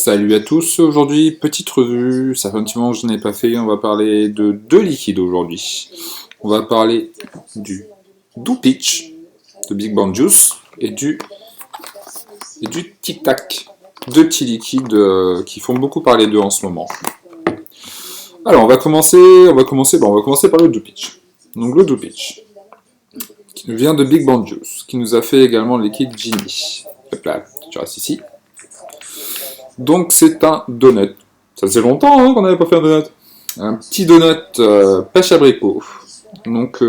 Salut à tous, aujourd'hui petite revue, ça fait un petit moment que je n'ai pas fait, on va parler de deux liquides aujourd'hui. On va parler du Do Peach de Big Bang Juice et du Tic Tac, deux petits liquides qui font beaucoup parler d'eux en ce moment. Alors on va commencer par le Do Peach. Donc le Do Peach, qui nous vient de Big Bang Juice, qui nous a fait également le liquide Genie. Hop là, tu restes ici. Donc c'est un donut. Ça faisait longtemps qu'on n'avait pas fait un donut. Un petit donut pêche abricot. Donc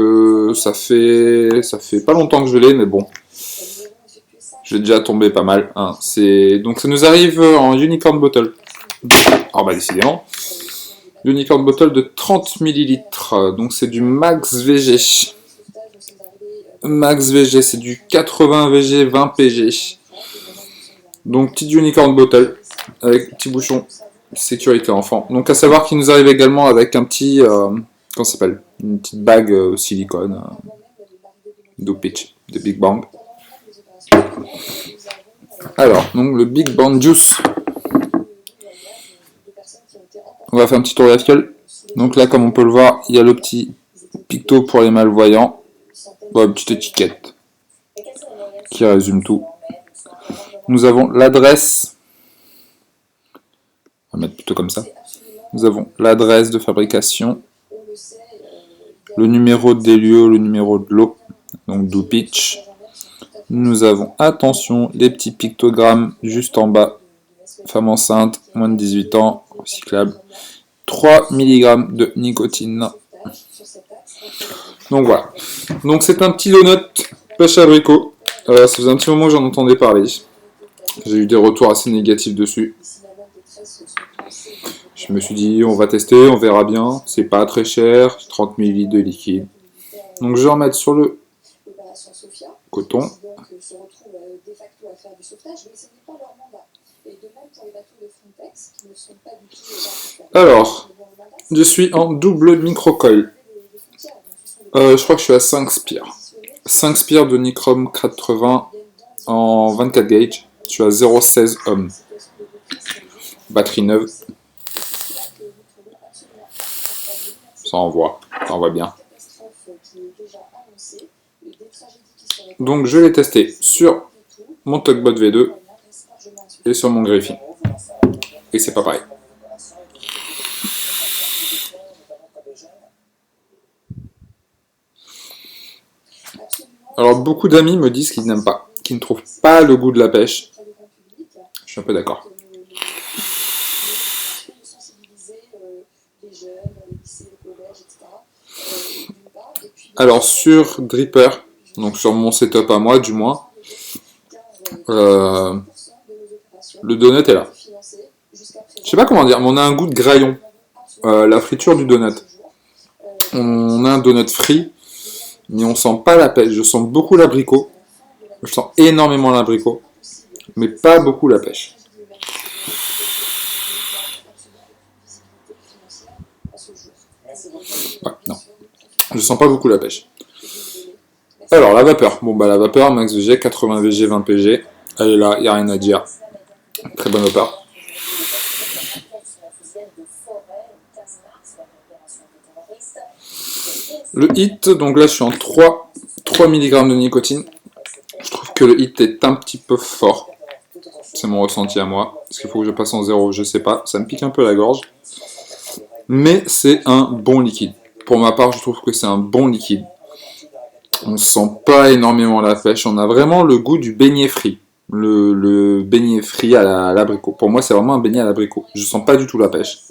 ça fait pas longtemps que je l'ai, mais bon. J'ai déjà tombé pas mal. Hein. Donc ça nous arrive en unicorn bottle. Alors bah décidément. Unicorn bottle de 30 ml. Donc c'est du Max VG. Max VG, c'est du 80 VG 20 PG. Donc petite unicorn bottle. Avec petit bouchon sécurité enfant. Donc à savoir qu'il nous arrive également avec un petit, comment ça s'appelle, une petite bague silicone, Do Peach de Big Bang. Alors, donc le Big Bang Juice. On va faire un petit tour réactuel. Donc là, comme on peut le voir, il y a le petit picto pour les malvoyants. Bon, une petite étiquette qui résume tout. Nous avons l'adresse. On va mettre plutôt comme ça. Nous avons l'adresse de fabrication, le numéro des lieux, le numéro de l'eau, donc Do Peach. Nous avons, attention, les petits pictogrammes juste en bas. Femme enceinte, moins de 18 ans, recyclable. 3 mg de nicotine. Donc voilà. Donc c'est un petit donut pêche abricot. Ça faisait un petit moment que j'en entendais parler. J'ai eu des retours assez négatifs dessus. Je me suis dit, on va tester, on verra bien. C'est pas très cher, 30 ml de liquide. Donc je vais en mettre sur le coton. Alors, je suis en double microcoil. Je crois que je suis à 5 spires. 5 spires de Nichrome 80 en 24 gauge. Je suis à 0,16 ohm. Batterie neuve. Ça envoie bien. Donc je l'ai testé sur mon Tugboat V2 et sur mon Griffin. Et c'est pas pareil. Alors beaucoup d'amis me disent qu'ils n'aiment pas, qu'ils ne trouvent pas le goût de la pêche. Je suis un peu d'accord. Alors sur Dripper, donc sur mon setup à moi du moins, le donut est là. Je sais pas comment dire, mais on a un goût de graillon. La friture du donut. On a un donut frit, mais on sent pas la pêche. Je sens beaucoup l'abricot. Je sens énormément l'abricot, mais pas beaucoup la pêche. Ouais, non. Je sens pas beaucoup la pêche. Alors, la vapeur. Bon, bah, la vapeur, Max VG, 80 VG, 20 PG. Elle est là, il n'y a rien à dire. Très bonne vapeur. Le hit, donc là, je suis en 3 mg de nicotine. Je trouve que le hit est un petit peu fort. C'est mon ressenti à moi. Est-ce qu'il faut que je passe en 0? Je sais pas. Ça me pique un peu la gorge. Mais c'est un bon liquide. Pour ma part, je trouve que c'est un bon liquide. On sent pas énormément la pêche. On a vraiment le goût du beignet frit. Le beignet frit à l'abricot. Pour moi, c'est vraiment un beignet à l'abricot. Je sens pas du tout la pêche.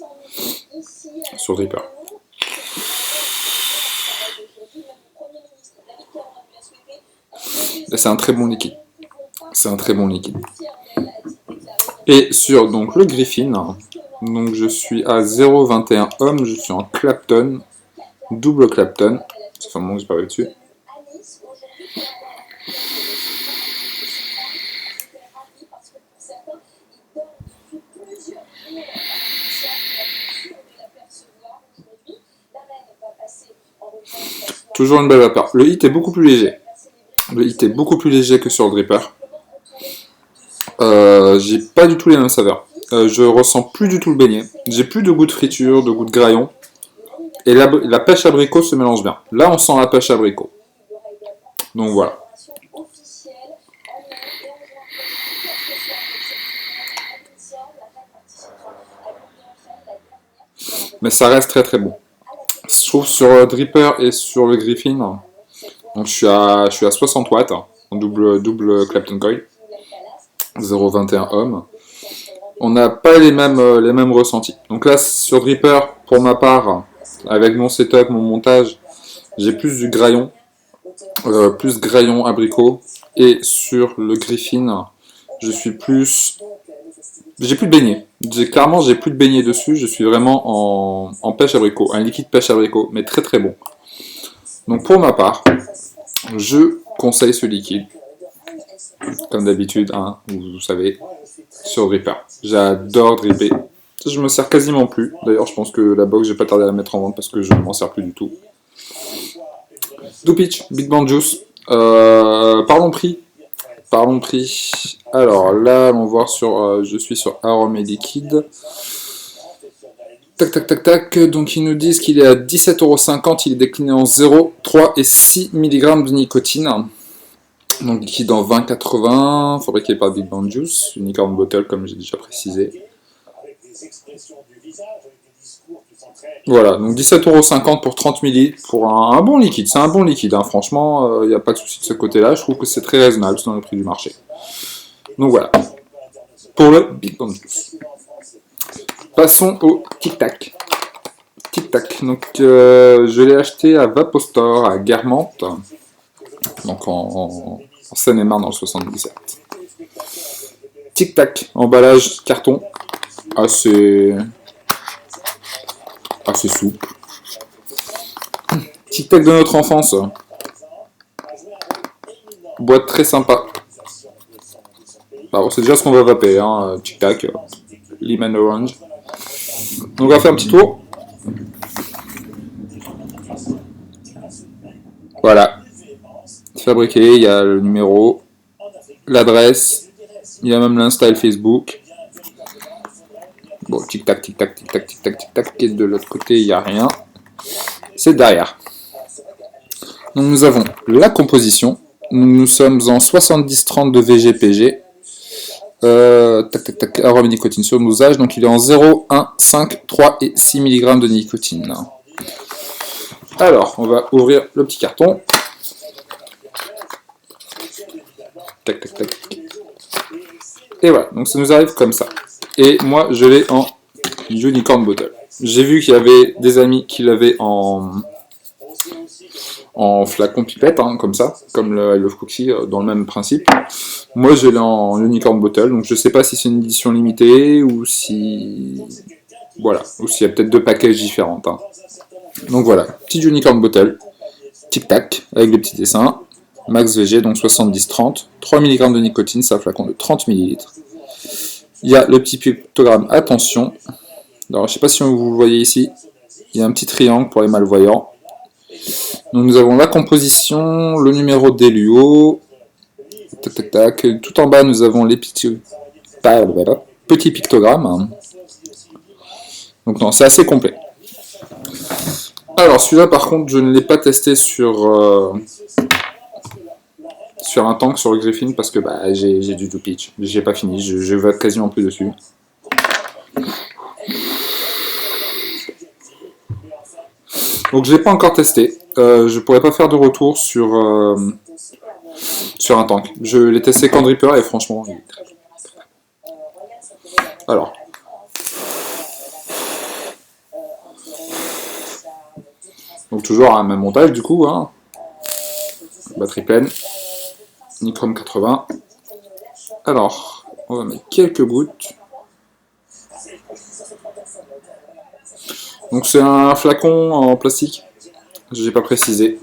Sur Dripper. Et c'est un très bon liquide. C'est un très bon liquide. Et sur donc le Griffin, donc je suis à 0,21 ohm, je suis en Clapton, double Clapton. Ça fait un moment que je parle dessus. Toujours une belle vapeur. Le hit est beaucoup plus léger. Le hit est beaucoup plus léger que sur le Dripper. J'ai pas du tout les mêmes saveurs. je ressens plus du tout le beignet. J'ai plus de goût de friture, de goût de graillon. Et la pêche abricot se mélange bien. Là, on sent la pêche abricot. Donc voilà. Mais ça reste très très bon. Je trouve sur Dripper et sur le Griffin, donc je suis à 60 watts, en double Clapton Coil, 0,21 ohm. On n'a pas les mêmes ressentis. Donc là, sur Dripper, pour ma part, avec mon setup, mon montage, j'ai plus du graillon, plus graillon abricot. Et sur le Griffin, je suis plus... J'ai plus de beignets. Clairement, j'ai plus de beignets dessus. Je suis vraiment en pêche abricot, un liquide pêche abricot, mais très très bon. Donc pour ma part, je conseille ce liquide, comme d'habitude, hein, vous savez, sur Dripper. J'adore dripper. Je me sers quasiment plus. D'ailleurs, je pense que la box, j'ai pas tardé à la mettre en vente parce que je ne m'en sers plus du tout. DoPitch, Big Band Juice. Parlons prix. Parlons prix. Alors là, on va voir sur... je suis sur Arôme et Liquide. Tac, tac, tac, tac. Donc ils nous disent qu'il est à 17,50 €. Il est décliné en 0, 3 et 6 mg de nicotine. Donc liquide en 20,80, fabriqué par Big Band Juice, unicorn bottle comme j'ai déjà précisé. Voilà, donc 17,50 € pour 30 ml pour un bon liquide. C'est un bon liquide, hein. Franchement, il n'y a pas de souci de ce côté-là. Je trouve que c'est très raisonnable dans le prix du marché. Donc voilà, pour le Big Band Juice. Passons au Tic Tac. Tic Tac, donc je l'ai acheté à Vapostore, à Guermantes, donc en Seine-et-Marne dans le 77. Tic Tac, emballage carton, assez souple. Tic Tac de notre enfance, boîte très sympa. Alors c'est déjà ce qu'on va vaper, hein, Tic Tac, lemon orange. Donc on va faire un petit tour. Voilà. Fabriqué, il y a le numéro, l'adresse, il y a même l'insta et le Facebook. Bon, tic tac, tic tac, tic tac, tic tac, tic tac. Et de l'autre côté, il n'y a rien. C'est derrière. Donc nous avons la composition. Nous sommes en 70-30 de VGPG. Tac tac tac, arôme et nicotine sur dosage. Donc il est en 0, 1, 5, 3 et 6 mg de nicotine. Alors, on va ouvrir le petit carton. Tac, tac, tac. Et voilà, donc ça nous arrive comme ça. Et moi, je l'ai en unicorn bottle. J'ai vu qu'il y avait des amis qui l'avaient en flacon pipette, hein, comme ça, comme le I Love Cookie, dans le même principe. Moi, je l'ai en unicorn bottle, donc je sais pas si c'est une édition limitée ou si... Voilà, ou s'il y a peut-être deux packages différents. Hein. Donc voilà, petit unicorn bottle, tic tac, avec des petits dessins. Max VG, donc 70-30, 3 mg de nicotine, c'est un flacon de 30 ml. Il y a le petit pictogramme attention. Alors, je ne sais pas si vous le voyez ici, il y a un petit triangle pour les malvoyants. Donc, nous avons la composition, le numéro d'Eluo, tac, tac, tac. Tout en bas, nous avons les petits pictogrammes. Donc, non, c'est assez complet. Alors, celui-là, par contre, je ne l'ai pas testé sur un tank, sur le Griffin, parce que bah, j'ai du DoPitch. J'ai pas fini, je vais quasiment plus dessus. Donc je l'ai pas encore testé. Je pourrais pas faire de retour sur un tank. Je l'ai testé qu'en dripper et franchement, il est très bon. Alors. Donc toujours un même montage du coup. Hein. Batterie pleine. Nichrome 80. Alors, on va mettre quelques gouttes. Donc c'est un flacon en plastique. Je n'ai pas précisé.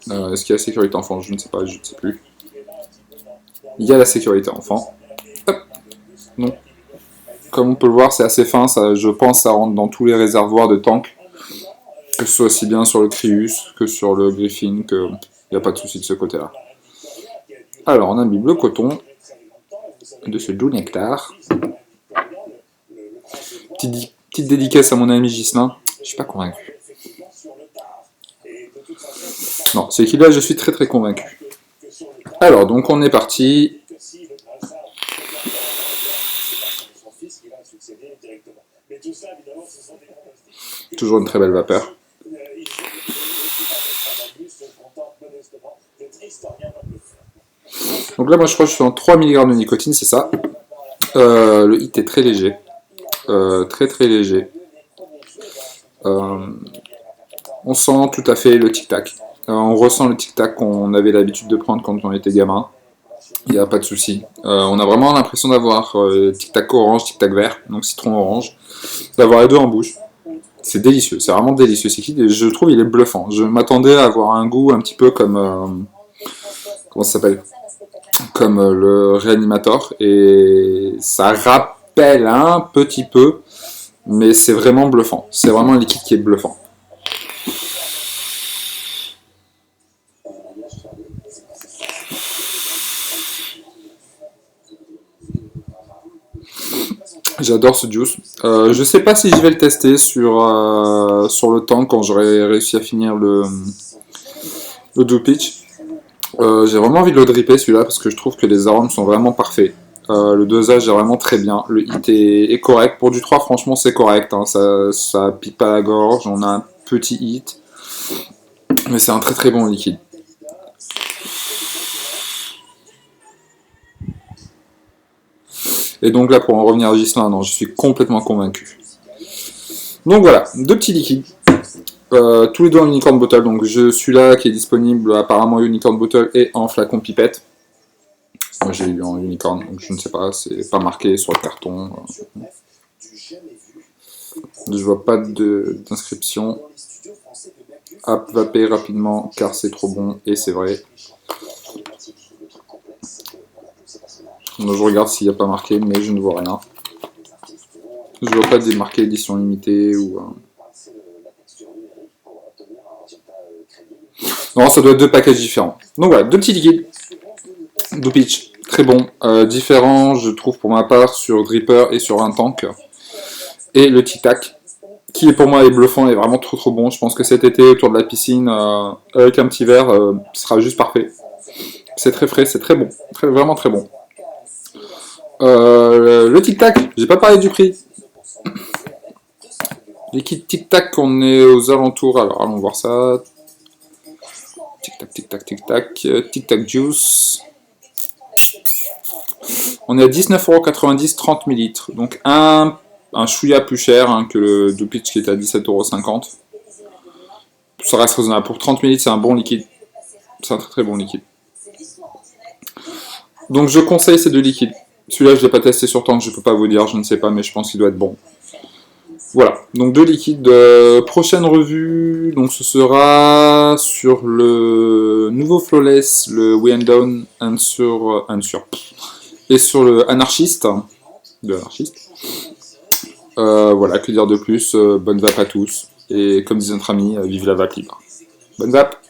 Est-ce qu'il y a la sécurité enfant? Je ne sais pas, je ne sais plus. Il y a la sécurité enfant. Hop. Donc, comme on peut le voir, c'est assez fin. Ça, je pense ça rentre dans tous les réservoirs de tank. Que ce soit aussi bien sur le Crius que sur le Griffin. Il n'y a pas de souci de ce côté-là. Alors, on imbibe le coton de ce doux nectar. Petite dédicace à mon ami Ghislain. Je suis pas convaincu. Non, c'est qu'il là, je suis très convaincu. Alors, donc on est parti. Toujours une très belle vapeur. Donc là, moi je crois que je suis en 3 mg de nicotine, c'est ça. Le hit est très léger. Très léger. On sent tout à fait le tic-tac. On ressent le tic-tac qu'on avait l'habitude de prendre quand on était gamin. Il n'y a pas de souci. On a vraiment l'impression d'avoir tic-tac orange, tic-tac vert, donc citron orange, d'avoir les deux en bouche. C'est délicieux, c'est vraiment délicieux. Je trouve il est bluffant. Je m'attendais à avoir un goût un petit peu comme comment ça s'appelle, comme le Réanimator, et ça rappelle un petit peu, mais c'est vraiment bluffant. C'est vraiment un liquide qui est bluffant. J'adore ce juice. Je sais pas si je vais le tester sur le temps quand j'aurai réussi à finir le Dew Peach. J'ai vraiment envie de le dripper celui-là parce que je trouve que les arômes sont vraiment parfaits. Le dosage est vraiment très bien. Le hit est correct. Pour du 3, franchement, c'est correct. Hein. Ça pique pas la gorge. On a un petit hit. Mais c'est un très bon liquide. Et donc là, pour en revenir à Ghislain, non, je suis complètement convaincu. Donc voilà, 2 petits liquides. Tous les deux en unicorn bottle. Donc celui-là qui est disponible apparemment unicorn bottle et en flacon pipette. Moi j'ai eu en unicorn, donc je ne sais pas, c'est pas marqué sur le carton. Je vois pas d'inscription. Hop, vapez rapidement car c'est trop bon et c'est vrai. Donc, je regarde s'il n'y a pas marqué, mais je ne vois rien. Je vois pas de marqué édition limitée ou. Non, ça doit être 2 packages différents. Donc voilà, 2 petits liquides. Dew Peach, très bon. Différent, je trouve pour ma part, sur Dripper et sur un tank. Et le Tic Tac, qui pour moi est bluffant et vraiment trop bon. Je pense que cet été, autour de la piscine, avec un petit verre, sera juste parfait. C'est très frais, c'est très bon. Vraiment très bon. Le Tic Tac, j'ai pas parlé du prix. Liquide Tic Tac, on est aux alentours. Alors, allons voir ça. Tic Tac, Tic Tac, Tic Tac. Tic Tac Juice. On est à 19,90€, 30 ml. Donc un chouïa plus cher hein, que le Dew Peach qui est à 17,50€. Ça reste raisonnable. Pour 30 ml, c'est un bon liquide. C'est un très bon liquide. Donc je conseille ces 2 liquides. Celui-là, je ne l'ai pas testé sur temps, je ne peux pas vous dire, je ne sais pas, mais je pense qu'il doit être bon. Voilà, donc 2 liquides. Prochaine revue, donc ce sera sur le nouveau Flawless, le We and Down, et sur le Anarchiste, de Anarchiste. Voilà, que dire de plus, bonne vape à tous, et comme disait notre ami, vive la vape libre. Bonne vape!